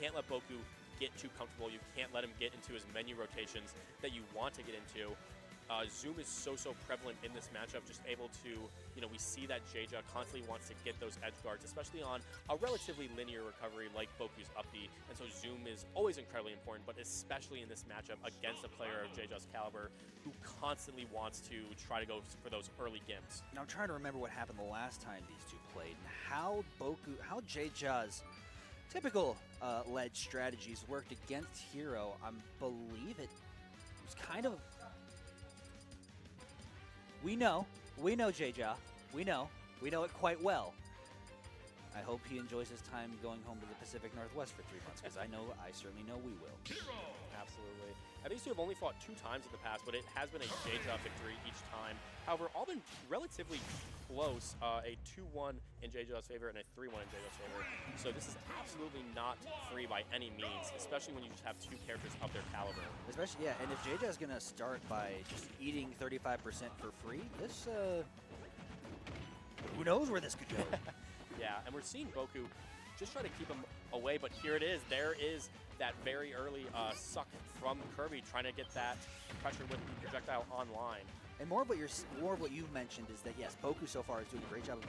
can't let Boku get too comfortable. You can't let him get into his menu rotations that you want to get into. Zoom is so prevalent in this matchup, just able to, we see that Jeja constantly wants to get those edge guards, especially on a relatively linear recovery like Boku's up B, and so Zoom is always incredibly important, but especially in this matchup against a player of Jeja's caliber who constantly wants to try to go for those early gims. Now I'm trying to remember what happened the last time these two played, and how Jeja's typical led strategies worked against Hero. I believe it was kind of... We know Jeja. We know it quite well. I hope he enjoys his time going home to the Pacific Northwest for 3 months, because I certainly know we will. Absolutely. These two have only fought 2 times in the past, but it has been a Jeja victory each time. However, all been relatively close. A 2-1 in Jeja's favor and a 3-1 in Jeja's favor. So this is absolutely not free by any means, especially when you just have 2 characters of their caliber. Especially, yeah, and if Jeja's going to start by just eating 35% for free, this, who knows where this could go. Yeah, and we're seeing Boku just try to keep him away, but here it is. There is that very early suck from Kirby trying to get that pressure with the projectile online. And more of what you've mentioned is that, yes, Boku so far is doing a great job of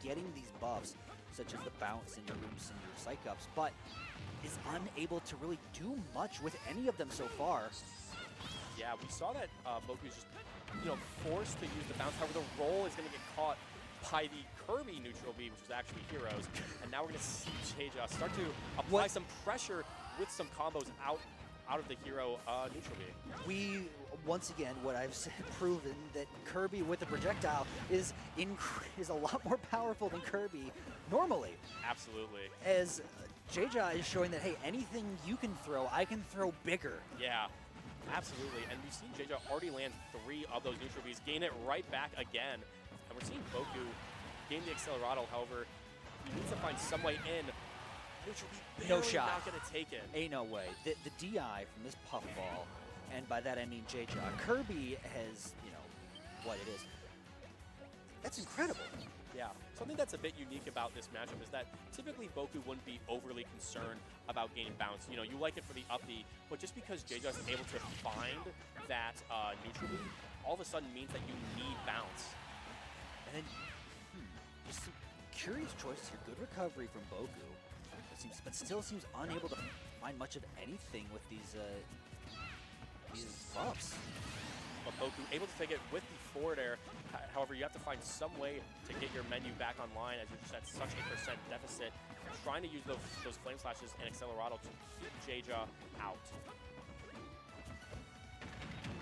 getting these buffs, such as the bounce and your rooms and your psych ups, but is unable to really do much with any of them so far. Yeah, we saw that Boku's just, forced to use the bounce. However, the roll is going to get caught by the Kirby neutral B, which was actually Heroes. And now we're going to see Jeja start to apply some pressure with some combos out of the Hero neutral B. Once again, what I've proven that Kirby with the projectile is a lot more powerful than Kirby normally. Absolutely. As Jeja is showing that, hey, anything you can throw, I can throw bigger. Yeah. Absolutely, and we've seen Jeja already land 3 of those neutral Bs, gain it right back again. And we're seeing Boku gain the Accelerado. However, he needs to find some way in. Neutral B no shot. Not going to take it. Ain't no way. The DI from this puffball, and by that I mean Jeja. Kirby has, what it is. That's incredible. Yeah, something that's a bit unique about this matchup is that typically Boku wouldn't be overly concerned about gaining bounce. You like it for the up B, but just because Jeja is able to find that neutral B, all of a sudden means that you need bounce. And then, just some curious choices here. Good recovery from Boku, but still seems unable to find much of anything with these buffs. But Boku able to take it with the forward air. However, you have to find some way to get your menu back online as you're just at such a percent deficit. Trying to use those flame slashes and Accelerado to keep Jeja out.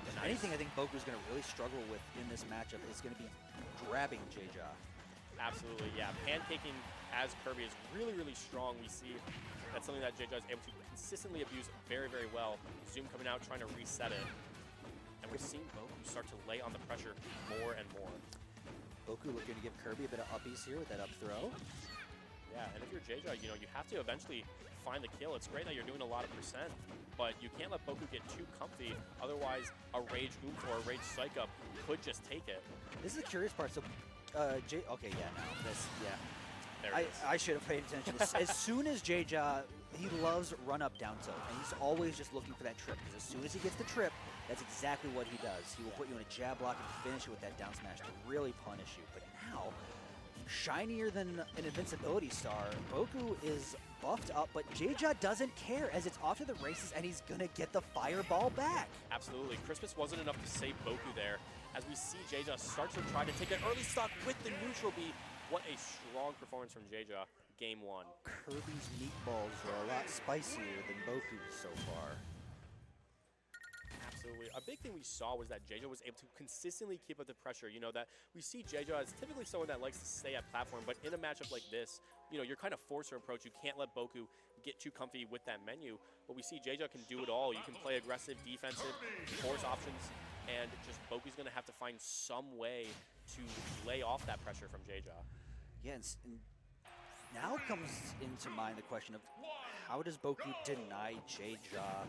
If anything, I think Boku's going to really struggle with in this matchup is going to be grabbing Jeja. Absolutely, yeah. Pancaking as Kirby is really strong. We see that's something that Jeja is able to consistently abuse very well. Zoom coming out, trying to reset it. And we're seeing Boku start to lay on the pressure more and more. Boku looking to give Kirby a bit of uppies here with that up throw. Yeah, and if you're Jeja, you have to eventually find the kill. It's great that you're doing a lot of percent, but you can't let Boku get too comfy. Otherwise, a Rage Oomph or a Rage Psych Up could just take it. This is the curious part. So, okay, yeah, now this, yeah. There it is. I should have paid attention. As soon as Jeja, he loves run up down tilt, and he's always just looking for that trip, because as soon as he gets the trip, that's exactly what he does. He will put you in a jab block and finish it with that down smash to really punish you. But now, shinier than an invincibility star, Boku is buffed up, but Jeja doesn't care as it's off to the races and he's gonna get the fireball back. Absolutely. Christmas wasn't enough to save Boku there as we see Jeja start to try to take an early stock with the neutral B. What a strong performance from Jeja, game 1. Kirby's meatballs are a lot spicier than Boku's so far. Absolutely. A big thing we saw was that Jeja was able to consistently keep up the pressure. That we see Jeja as typically someone that likes to stay at platform, but in a matchup like this, you're kind of forced to approach. You can't let Boku get too comfy with that menu, but we see Jeja can do it all. You can play aggressive, defensive, force options, and just Boku's going to have to find some way to lay off that pressure from Jeja. Yeah, and now comes into mind the question of how does Boku deny Jeja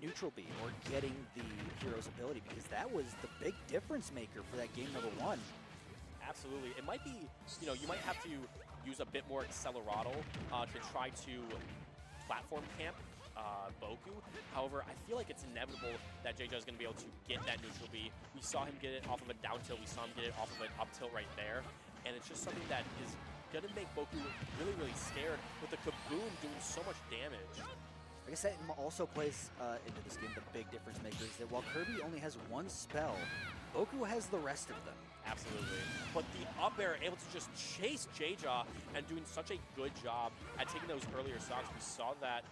neutral B or getting the hero's ability, because that was the big difference maker for that game number 1. Absolutely. It might be, you might have to use a bit more Accelerado to try to platform camp Boku. However, I feel like it's inevitable that Jeja is going to be able to get that neutral B. We saw him get it off of a down tilt. We saw him get it off of an up tilt right there. And it's just something that is going to make Boku really, really scared with the Kaboom doing so much damage. I guess that also plays into this game. The big difference maker is that while Kirby only has one spell, Boku has the rest of them. Absolutely. But the up air able to just chase Jeja and doing such a good job at taking those earlier stocks. We saw that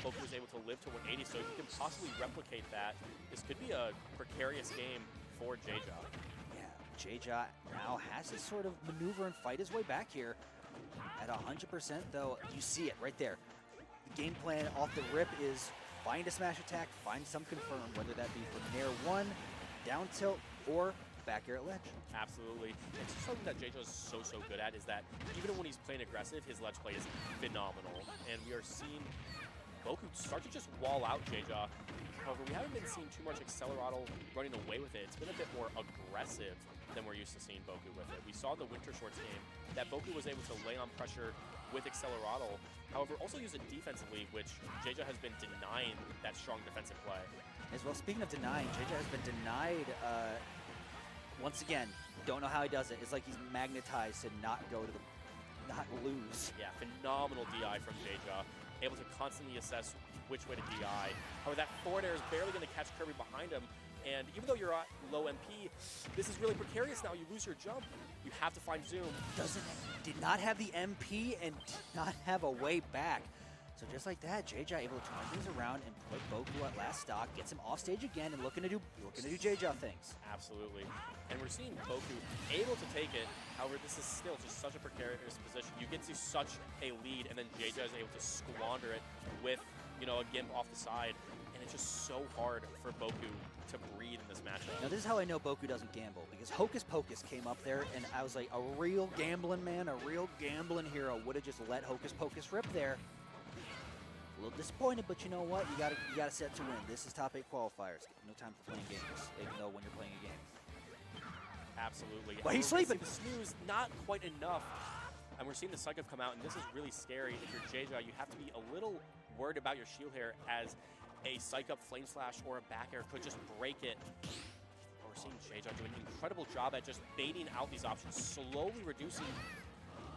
Boku was able to live to 180, so if he can possibly replicate that, this could be a precarious game for Jeja. Yeah, Jeja now has to sort of maneuver and fight his way back here. At 100%, though, you see it right there. The game plan off the rip is find a smash attack, find some confirm, whether that be from Nair 1, down tilt, or back air at ledge. Absolutely. It's just something that Jeja is so good at, is that even when he's playing aggressive, his ledge play is phenomenal. And we are seeing Boku start to just wall out Jeja. However, we haven't been seeing too much Accelerado running away with it. It's been a bit more aggressive than we're used to seeing Boku with it. We saw in the Winter Shorts game that Boku was able to lay on pressure with Accelerado. However, also use it defensively, which Jeja has been denying that strong defensive play. As well, speaking of denying, Jeja has been denied, once again, don't know how he does it. It's like he's magnetized to not lose. Yeah, phenomenal DI from Jeja. Able to constantly assess which way to DI. However, that forward air is barely going to catch Kirby behind him. And even though you're at low MP, this is really precarious now. You lose your jump. You have to find Zoom. Did not have the MP and did not have a way back. So just like that, Jeja able to turn things around and put Boku at last stock, gets him off stage again, and looking to do Jeja things. Absolutely. And we're seeing Boku able to take it. However, this is still just such a precarious position. You get to such a lead, and then Jeja is able to squander it with, you know, a gimp off the side. And it's just so hard for Boku to breathe in this matchup. Now, this is how I know Boku doesn't gamble, because Hocus Pocus came up there, and I was like, a real gambling man, a real gambling hero would have just let Hocus Pocus rip there. A little disappointed, but you know what? You gotta set to win. This is top 8 qualifiers. No time for playing games, even though when you're playing a game. Absolutely. But he's sleeping. The snooze, not quite enough. And we're seeing the Psych Up come out, and this is really scary. If you're Jeja, you have to be a little worried about your shield here, as a Psych Up, Flame Slash, or a back air could just break it. But we're seeing Jeja do an incredible job at just baiting out these options, slowly reducing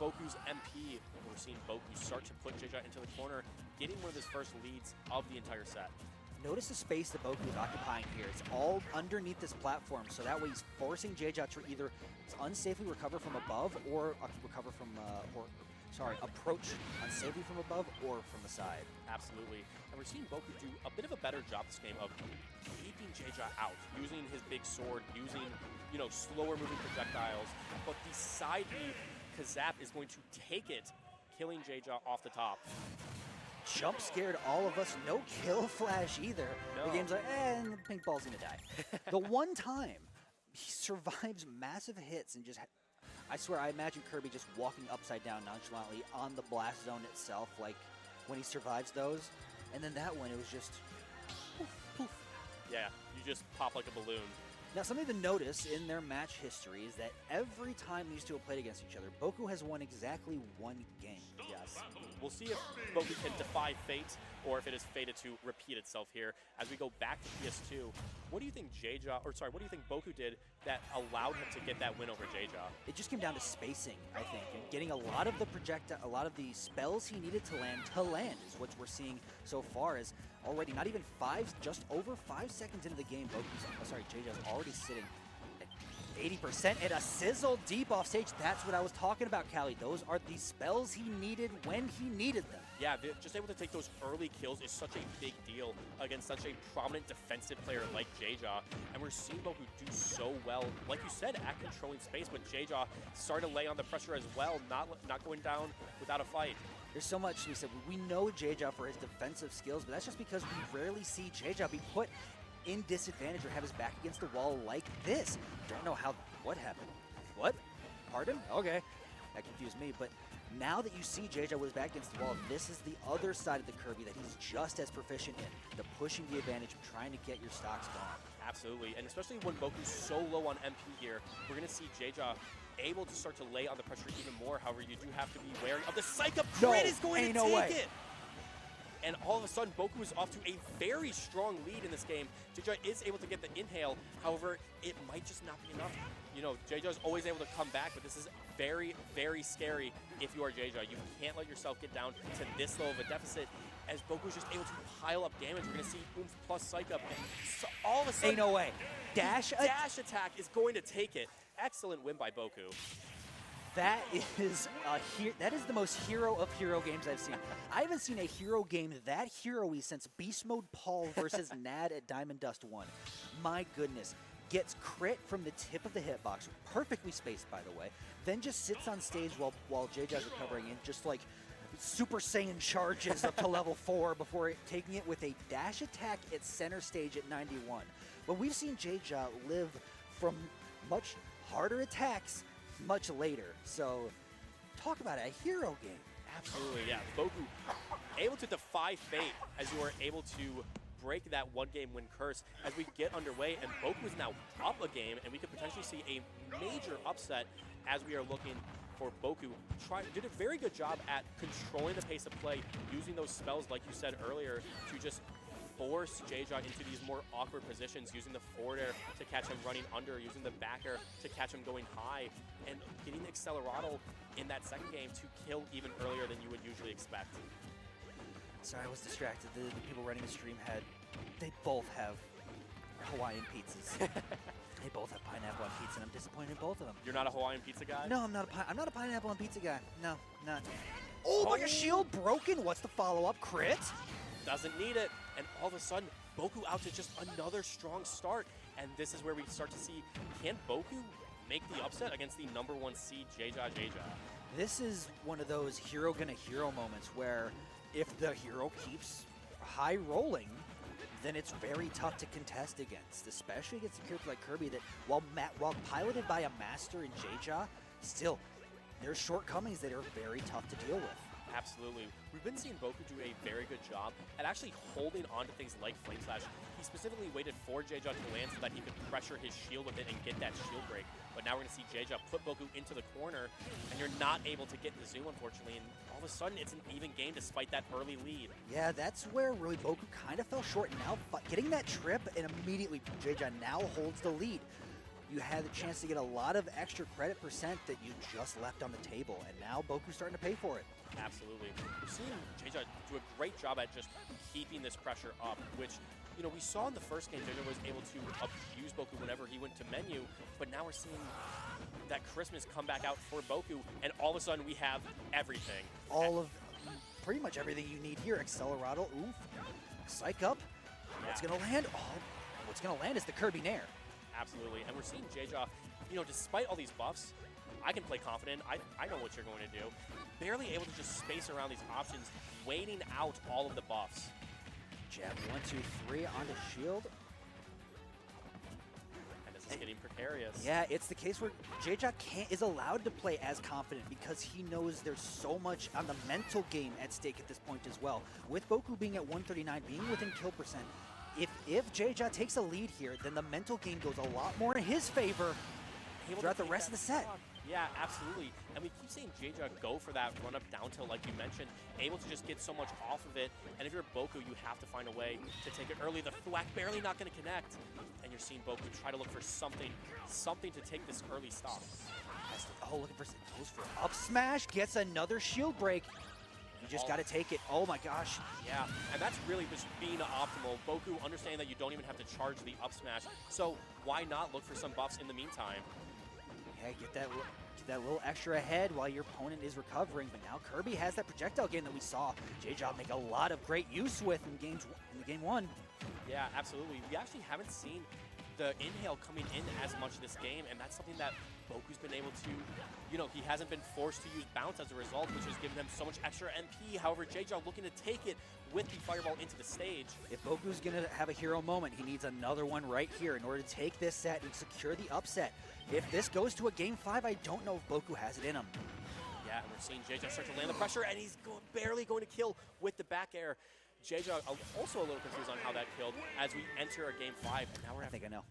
Boku's MP. We're seeing Boku start to put Jeja into the corner, getting one of his first leads of the entire set. Notice the space that Boku is occupying here. It's all underneath this platform, so that way he's forcing Jeja to either unsafely recover from above or recover from, approach unsafely from above or from the side. Absolutely. And we're seeing Boku do a bit of a better job this game of keeping Jeja out, using his big sword, using, you know, slower moving projectiles. But the side B, Kazap, is going to take it, killing Jeja off the top. Jump scared all of us. No kill flash either. No. The game's like, and the pink ball's gonna die. The one time he survives massive hits and just, I swear, I imagine Kirby just walking upside down nonchalantly on the blast zone itself, like when he survives those. And then that one, it was just poof, poof. Yeah, you just pop like a balloon. Now, something to notice in their match history is that every time these two have played against each other, Boku has won exactly one game. Yes. We'll see if Boku can defy fate, or if it is fated to repeat itself here. As we go back to PS2, what do you think what do you think Boku did that allowed him to get that win over Jeja? It just came down to spacing, I think, and getting a lot of the spells he needed to land is what we're seeing so far. Is already not even just over 5 seconds into the game, Jeja's already sitting at 80% and a sizzle deep off stage. That's what I was talking about, Callie. Those are the spells he needed when he needed them. Yeah, just able to take those early kills is such a big deal against such a prominent defensive player like Jeja. And we're seeing Boku do so well, like you said, at controlling space, but Jeja started to lay on the pressure as well, not going down without a fight. There's so much to be said. We know Jeja for his defensive skills, but that's just because we rarely see Jeja be put in disadvantage or have his back against the wall like this. Don't know what happened. What? Pardon? Okay. That confused me, but now that you see Jeja with his back against the wall, this is the other side of the Kirby that he's just as proficient in, the pushing the advantage of trying to get your stocks gone. Absolutely, and especially when Boku's so low on MP here, we're going to see Jeja able to start to lay on the pressure even more. However, you do have to be wary of the Psych Up. Crit is going to take it. and all of a sudden, Boku is off to a very strong lead in this game. Jeja is able to get the inhale. However, it might just not be enough. You know, Jeja is always able to come back, but this is very, very scary if you are Jeja. You can't let yourself get down to this low of a deficit, as Boku is just able to pile up damage. We're going to see Oomph plus Psych Up, and so all of a sudden, Ain't no way. Dash attack is going to take it. Excellent win by Boku. That is the most hero of hero games I've seen. I haven't seen a hero game that hero-y since Beast Mode Paul versus Nad at Diamond Dust 1. My goodness. Gets crit from the tip of the hitbox, perfectly spaced by the way, then just sits on stage while Jeja's recovering and just like Super Saiyan charges up to level 4 before taking it with a dash attack at center stage at 91. But we've seen Jeja live from much harder attacks much later. So talk about a hero game. Absolutely, yeah. Boku able to defy fate as you are able to break that one-game win curse as we get underway, and Boku is now up a game, and we could potentially see a major upset as we are looking for Boku. Did a very good job at controlling the pace of play, using those spells, like you said earlier, to just force Jeja into these more awkward positions, using the forward air to catch him running under, using the back air to catch him going high, and getting the Accelerado in that second game to kill even earlier than you would usually expect. Sorry, I was distracted. The people running the stream they both have Hawaiian pizzas. They both have pineapple on pizza, and I'm disappointed in both of them. You're not a Hawaiian pizza guy? No, I'm not a pineapple on pizza guy. No, not. Oh my gosh, shield broken. What's the follow-up? Crit? Doesn't need it. And all of a sudden, Boku out to just another strong start. And this is where we start to see, can Boku make the upset against the #1 seed Jejajeja? This is one of those hero gonna hero moments where if the hero keeps high rolling, then it's very tough to contest against, especially against a character like Kirby that, while piloted by a master in Jeja, still, there's shortcomings that are very tough to deal with. Absolutely. We've been seeing Boku do a very good job at actually holding on to things like Flame Slash. He specifically waited for Jeja to land so that he could pressure his shield with it and get that shield break. But now we're going to see Jeja put Boku into the corner, and you're not able to get the zoom, unfortunately. And all of a sudden, it's an even game despite that early lead. Yeah, that's where really Boku kind of fell short. Now, getting that trip, and immediately Jeja now holds the lead. You had the chance to get a lot of extra credit percent that you just left on the table, and now Boku's starting to pay for it. Absolutely. We're seeing Jeja do a great job at just keeping this pressure up, which, you know, we saw in the first game, Jeja was able to abuse Boku whenever he went to menu, but now we're seeing that Christmas come back out for Boku, and all of a sudden we have everything. All of, pretty much everything you need here. Accelerado, oof, Psych Up. Yeah. What's gonna land? Oh, what's gonna land is the Kirby Nair. Absolutely, and we're seeing Jeja, you know, despite all these buffs, I can play confident. I know what you're going to do. Barely able to just space around these options, waiting out all of the buffs. Jab 1, 2, 3 onto shield. And this is getting precarious. Yeah, it's the case where Jeja is allowed to play as confident because he knows there's so much on the mental game at stake at this point as well. With Boku being at 139, being within kill percent, if Jeja takes a lead here, then the mental game goes a lot more in his favor throughout the rest of the set. Yeah, absolutely. And we keep seeing Jeja go for that run-up down tilt, like you mentioned, able to just get so much off of it. And if you're Boku, you have to find a way to take it early. The thwack barely not going to connect. And you're seeing Boku try to look for something to take this early stop. Oh, looking for, goes for up smash, gets another shield break. You just got to take it. Oh my gosh. Yeah, and that's really just being optimal. Boku understanding that you don't even have to charge the up smash. So why not look for some buffs in the meantime? Yeah, get that little extra ahead while your opponent is recovering. But now Kirby has that projectile game that we saw Jeja make a lot of great use with in game one. Yeah, absolutely. We actually haven't seen the inhale coming in as much this game, and that's something that Boku's been able to, you know, he hasn't been forced to use bounce as a result, which has given him so much extra MP. However, Jeja looking to take it with the fireball into the stage. If Boku's going to have a hero moment, he needs another one right here in order to take this set and secure the upset. If this goes to a game 5, I don't know if Boku has it in him. Yeah, and we're seeing Jeja start to land the pressure, and he's barely going to kill with the back air. Jeja also a little confused on how that killed as we enter a game 5, and now we're I think I know.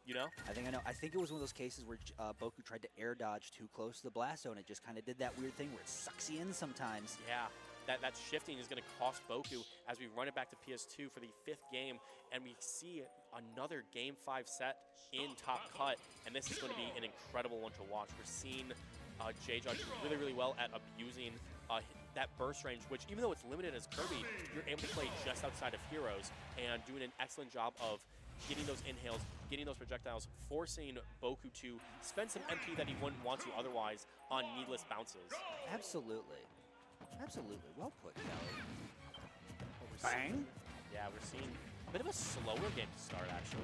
You know? I think I know. I think it was one of those cases where Boku tried to air dodge too close to the blast zone. It just kind of did that weird thing where it sucks you in sometimes. Yeah. that shifting is going to cost Boku as we run it back to PS2 for the 5th game, and we see another Game 5 set in Top Cut, and this is going to be an incredible one to watch. We're seeing Jejajeja do really, really well at abusing that burst range, which even though it's limited as Kirby, you're able to play just outside of heroes and doing an excellent job of getting those inhales, getting those projectiles, forcing Boku to spend some MP that he wouldn't want to otherwise on needless bounces. Absolutely. Absolutely. Well put, Kelly. Bang! Yeah, we're seeing a bit of a slower game to start, actually.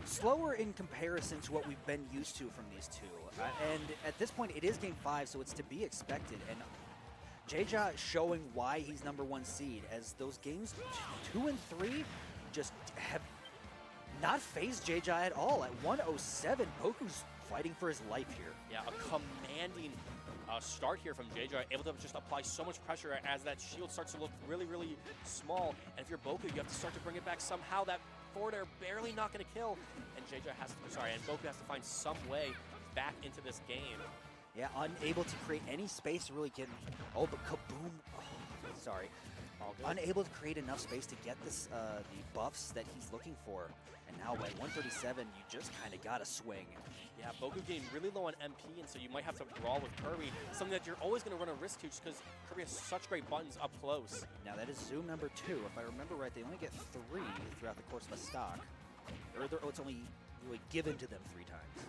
Slower in comparison to what we've been used to from these two. And at this point, it is Game 5, so it's to be expected. And Jeja showing why he's #1 seed, as those games 2 and 3 just have not phased Jeja at all. At 107, Boku's fighting for his life here. Yeah, a commanding start here from Jeja, able to just apply so much pressure as that shield starts to look really, really small. And if you're Boku, you have to start to bring it back somehow. That forward air barely not going to kill, and Jeja has to, sorry, and Boku has to find some way back into this game. Yeah, unable to create any space to really get, oh, but kaboom, oh, sorry. All good. Unable to create enough space to get this the buffs that he's looking for. And now at 137, you just kind of got to swing. Yeah, Boku getting really low on MP, and so you might have to brawl with Kirby, something that you're always going to run a risk to just because Kirby has such great buttons up close. Now that is Zoom #2. If I remember right, they only get 3 throughout the course of a stock. Or it's only really given to them 3 times.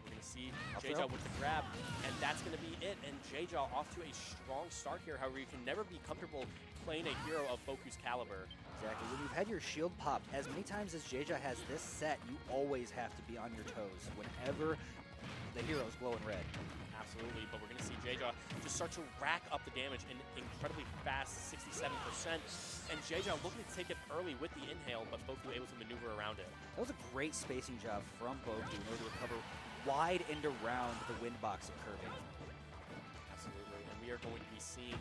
We're going to see Jeja with the grab, and that's going to be it. And Jeja off to a strong start here. However, you can never be comfortable playing a hero of Boku's caliber. Exactly. When you've had your shield popped as many times as Jeja has this set, you always have to be on your toes whenever the hero's glowing red. Absolutely, but we're going to see Jeja just start to rack up the damage in incredibly fast 67%. And Jeja looking to take it early with the inhale, but Boku able to maneuver around it. That was a great spacing job from Boku in order to recover wide and around the wind box of Kirby. Absolutely, and we are going to be seeing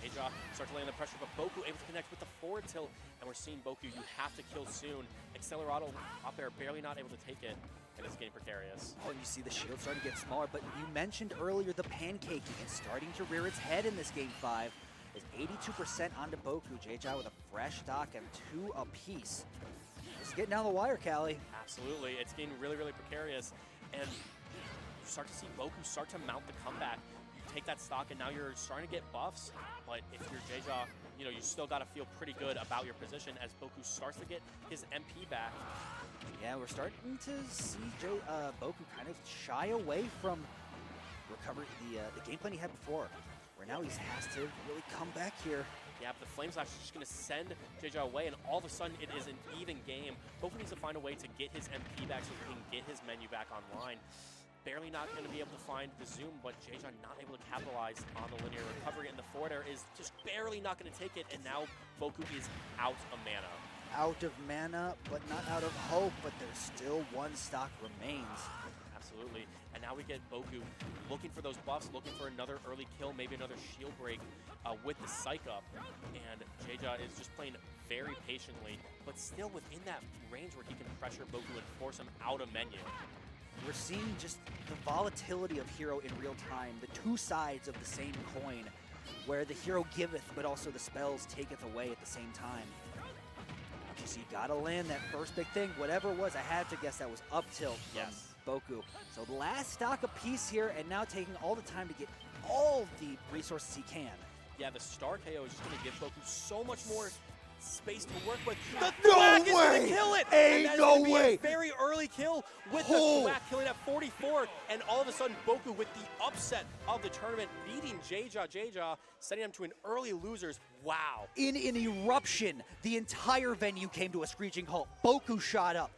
Jeja start to lay on the pressure, but Boku able to connect with the forward tilt, and we're seeing Boku, you have to kill soon. Accelerado up there, barely not able to take it, and it's getting precarious. Oh, and you see the shield starting to get smaller, but you mentioned earlier the pancaking. It's starting to rear its head in this Game 5. Is 82% onto Boku. Jeja with a fresh stock and 2 apiece. It's getting down the wire, Callie. Absolutely, it's getting really, really precarious, and you start to see Boku start to mount the comeback. Take that stock, and now you're starting to get buffs, but if you're Jeja, you know, you still got to feel pretty good about your position as Boku starts to get his MP back. Yeah, we're starting to see Boku kind of shy away from recovery the game plan he had before, where now he has to really come back here. Yeah, but the Flame Slash is just going to send Jeja away, and all of a sudden it is an even game. Boku needs to find a way to get his MP back so he can get his menu back online. Barely not going to be able to find the zoom, but Jeja not able to capitalize on the linear recovery, and the forward air is just barely not going to take it, and now Boku is out of mana. Out of mana, but not out of hope, but there's still 1 stock remains. Absolutely, and now we get Boku looking for those buffs, looking for another early kill, maybe another shield break with the psych up, and Jeja is just playing very patiently, but still within that range where he can pressure Boku and force him out of menu. We're seeing just the volatility of hero in real time, the 2 sides of the same coin, where the hero giveth, but also the spells taketh away at the same time. Okay, so you gotta land that first big thing, whatever it was. I had to guess that was up tilt from Boku. So the last stock apiece here, and now taking all the time to get all the resources he can. Yeah, the star KO is just going to give Boku so much more space to work with. The thwack is way! going to kill it! Ain't and that no is gonna way! Be a very early kill with the thwack killing at 44, and all of a sudden Boku with the upset of the tournament, beating Jeja, sending him to an early losers. Wow. In an eruption, the entire venue came to a screeching halt. Boku shot up.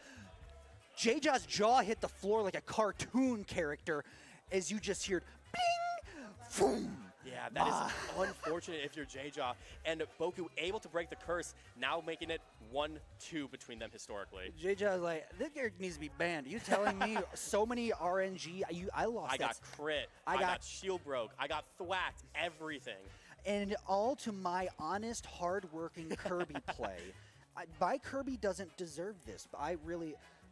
Jeja's jaw hit the floor like a cartoon character as you just heard bing, boom. Yeah, that is unfortunate if you're Jeja. And Boku able to break the curse, now making it 1-2 between them historically. Jeja's like, this character needs to be banned. Are you telling me so many RNG? I lost. I got crit. I got shield broke. I got thwacked. Everything. And all to my honest, hard-working Kirby play. Kirby doesn't deserve this. But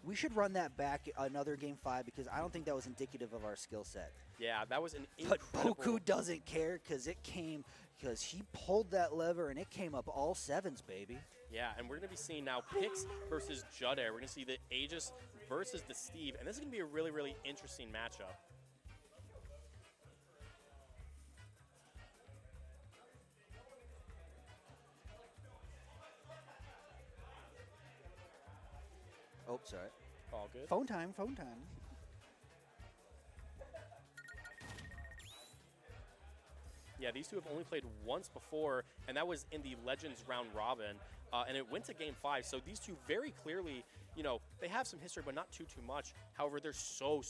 We should run that back another game 5 because I don't think that was indicative of our skill set. Yeah, that was an But incredible... Boku doesn't care because he pulled that lever and it came up all 7s, baby. Yeah, and we're going to be seeing now Pix versus Judd Air. We're going to see the Aegis versus the Steve, and this is going to be a really, really interesting matchup. Oh, sorry. All good. Phone time, phone time. Yeah, these two have only played once before, and that was in the Legends round robin, and it went to game 5. So these two very clearly, you know, they have some history, but not too much. However, they're so